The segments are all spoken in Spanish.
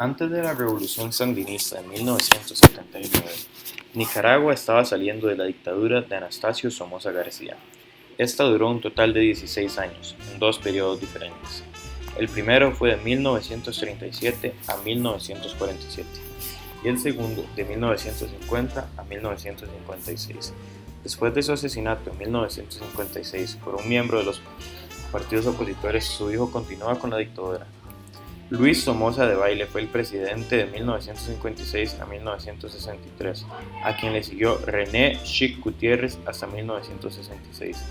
Antes de la Revolución Sandinista de 1979, Nicaragua estaba saliendo de la dictadura de Anastasio Somoza García. Esta duró un total de 16 años, en dos periodos diferentes. El primero fue de 1937 a 1947 y el segundo de 1950 a 1956. Después de su asesinato en 1956 por un miembro de los partidos opositores, su hijo continúa con la dictadura. Luis Somoza Debayle fue el presidente de 1956 a 1963, a quien le siguió René Chic Gutiérrez hasta 1966.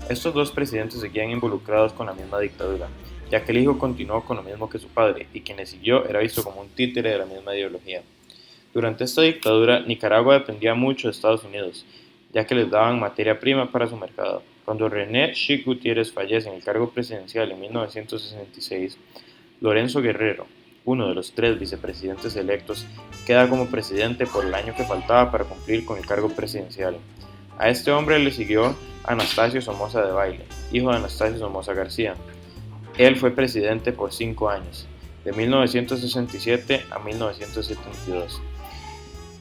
Estos dos presidentes seguían involucrados con la misma dictadura, ya que el hijo continuó con lo mismo que su padre, y quien le siguió era visto como un títere de la misma ideología. Durante esta dictadura, Nicaragua dependía mucho de Estados Unidos, ya que les daban materia prima para su mercado. Cuando René Chic Gutiérrez fallece en el cargo presidencial en 1966, Lorenzo Guerrero, uno de los tres vicepresidentes electos, queda como presidente por el año que faltaba para cumplir con el cargo presidencial. A este hombre le siguió Anastasio Somoza Debayle, hijo de Anastasio Somoza García. Él fue presidente por 5 años, de 1967 a 1972.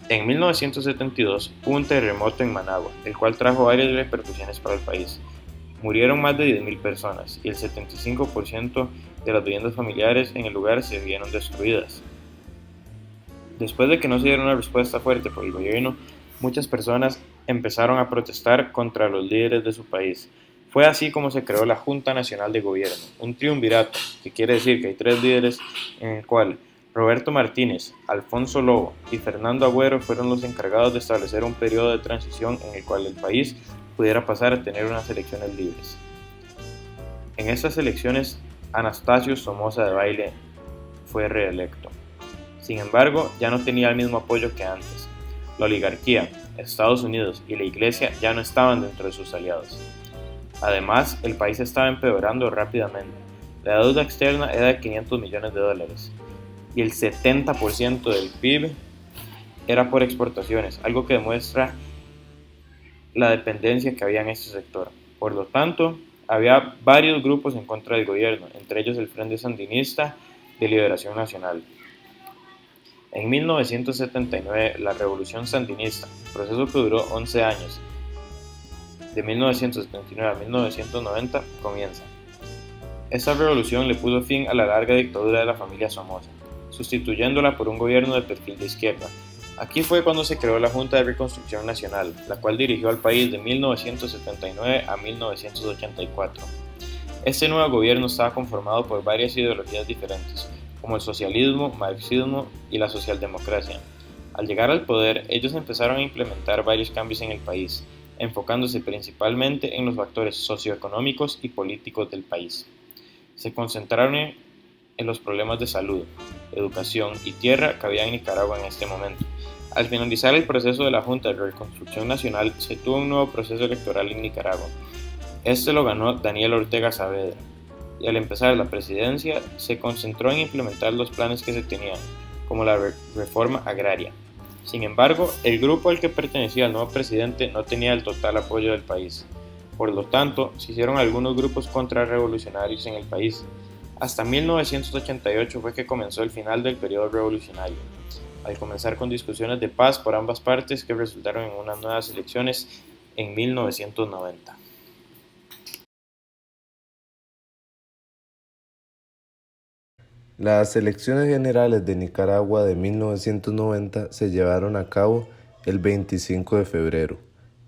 En 1972 hubo un terremoto en Managua, el cual trajo varias repercusiones para el país. Murieron más de 10.000 personas y el 75% de las viviendas familiares en el lugar se vieron destruidas. Después de que no se diera una respuesta fuerte por el gobierno, muchas personas empezaron a protestar contra los líderes de su país. Fue así como se creó la Junta Nacional de Gobierno, un triunvirato, que quiere decir que hay tres líderes en el cual Roberto Martínez, Alfonso Lobo y Fernando Agüero fueron los encargados de establecer un periodo de transición en el cual el país pudiera pasar a tener unas elecciones libres. En estas elecciones, Anastasio Somoza Debayle fue reelecto. Sin embargo, ya no tenía el mismo apoyo que antes. La oligarquía, Estados Unidos y la Iglesia ya no estaban dentro de sus aliados. Además, el país estaba empeorando rápidamente. La deuda externa era de 500 millones de dólares y el 70% del PIB era por exportaciones, algo que demuestra la dependencia que había en este sector. Por lo tanto, había varios grupos en contra del gobierno, entre ellos el Frente Sandinista de Liberación Nacional. En 1979, la Revolución Sandinista, proceso que duró 11 años, de 1979 a 1990, comienza. Esta revolución le puso fin a la larga dictadura de la familia Somoza, sustituyéndola por un gobierno de perfil de izquierda. Aquí fue cuando se creó la Junta de Reconstrucción Nacional, la cual dirigió al país de 1979 a 1984. Este nuevo gobierno estaba conformado por varias ideologías diferentes, como el socialismo, marxismo y la socialdemocracia. Al llegar al poder, ellos empezaron a implementar varios cambios en el país, enfocándose principalmente en los factores socioeconómicos y políticos del país. Se concentraron en los problemas de salud, educación y tierra que había en Nicaragua en este momento. Al finalizar el proceso de la Junta de Reconstrucción Nacional, se tuvo un nuevo proceso electoral en Nicaragua. Este lo ganó Daniel Ortega Saavedra, y al empezar la presidencia se concentró en implementar los planes que se tenían, como la reforma agraria. Sin embargo, el grupo al que pertenecía el nuevo presidente no tenía el total apoyo del país. Por lo tanto, se hicieron algunos grupos contrarrevolucionarios en el país. Hasta 1988 fue que comenzó el final del periodo revolucionario, al comenzar con discusiones de paz por ambas partes que resultaron en unas nuevas elecciones en 1990. Las elecciones generales de Nicaragua de 1990 se llevaron a cabo el 25 de febrero.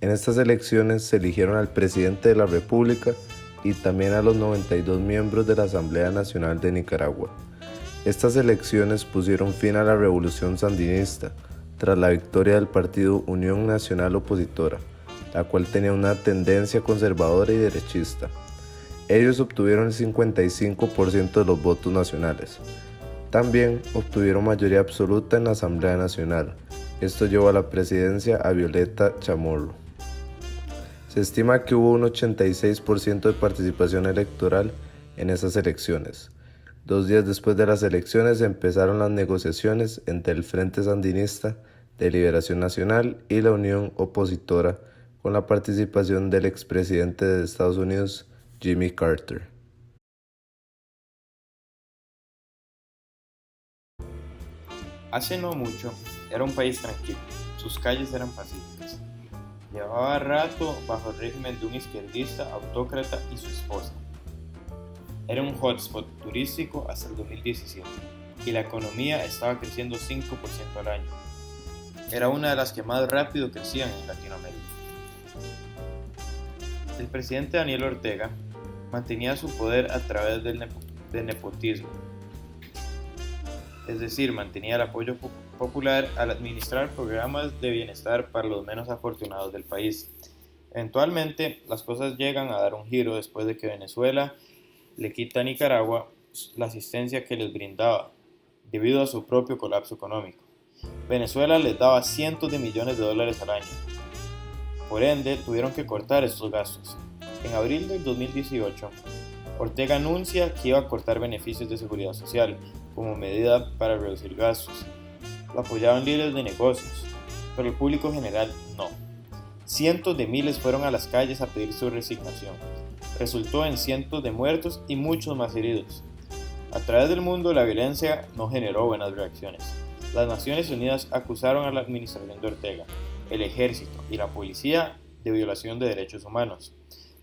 En estas elecciones se eligieron al presidente de la República y también a los 92 miembros de la Asamblea Nacional de Nicaragua. Estas elecciones pusieron fin a la revolución sandinista tras la victoria del partido Unión Nacional Opositora, la cual tenía una tendencia conservadora y derechista. Ellos obtuvieron el 55% de los votos nacionales. También obtuvieron mayoría absoluta en la Asamblea Nacional. Esto llevó a la presidencia a Violeta Chamorro. Se estima que hubo un 86% de participación electoral en esas elecciones. 2 días después de las elecciones empezaron las negociaciones entre el Frente Sandinista de Liberación Nacional y la Unión Opositora, con la participación del expresidente de Estados Unidos, Jimmy Carter. Hace no mucho era un país tranquilo, sus calles eran pacíficas. Llevaba rato bajo el régimen de un izquierdista autócrata y su esposa. Era un hotspot turístico hasta el 2017 y la economía estaba creciendo 5% al año. Era una de las que más rápido crecían en Latinoamérica. El presidente Daniel Ortega mantenía su poder a través del nepotismo, es decir, mantenía el apoyo popular al administrar programas de bienestar para los menos afortunados del país. Eventualmente, las cosas llegan a dar un giro después de que Venezuela le quita a Nicaragua la asistencia que les brindaba debido a su propio colapso económico. Venezuela les daba cientos de millones de dólares al año. Por ende, tuvieron que cortar estos gastos. En abril del 2018, Ortega anuncia que iba a cortar beneficios de seguridad social como medida para reducir gastos. Lo apoyaban líderes de negocios, pero el público general no. Cientos de miles fueron a las calles a pedir su resignación. Resultó en cientos de muertos y muchos más heridos. A través del mundo, la violencia no generó buenas reacciones. Las Naciones Unidas acusaron a la administración de Ortega, el ejército y la policía de violación de derechos humanos.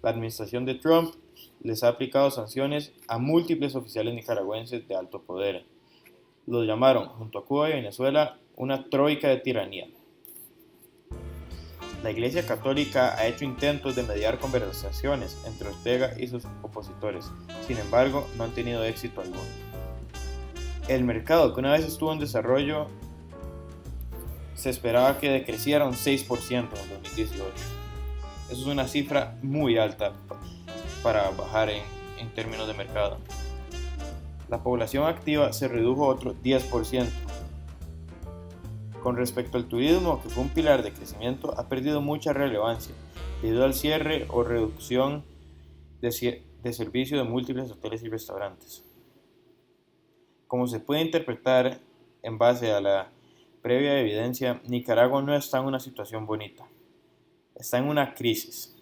La administración de Trump les ha aplicado sanciones a múltiples oficiales nicaragüenses de alto poder. Los llamaron, junto a Cuba y Venezuela, una troika de tiranía. La Iglesia Católica ha hecho intentos de mediar conversaciones entre Ortega y sus opositores, sin embargo, no han tenido éxito alguno. El mercado, que una vez estuvo en desarrollo, se esperaba que decreciera un 6% en el 2018. Eso es una cifra muy alta para bajar en términos de mercado. La población activa se redujo otro 10%. Con respecto al turismo, que fue un pilar de crecimiento, ha perdido mucha relevancia debido al cierre o reducción de servicio de múltiples hoteles y restaurantes. Como se puede interpretar en base a la previa evidencia, Nicaragua no está en una situación bonita, está en una crisis.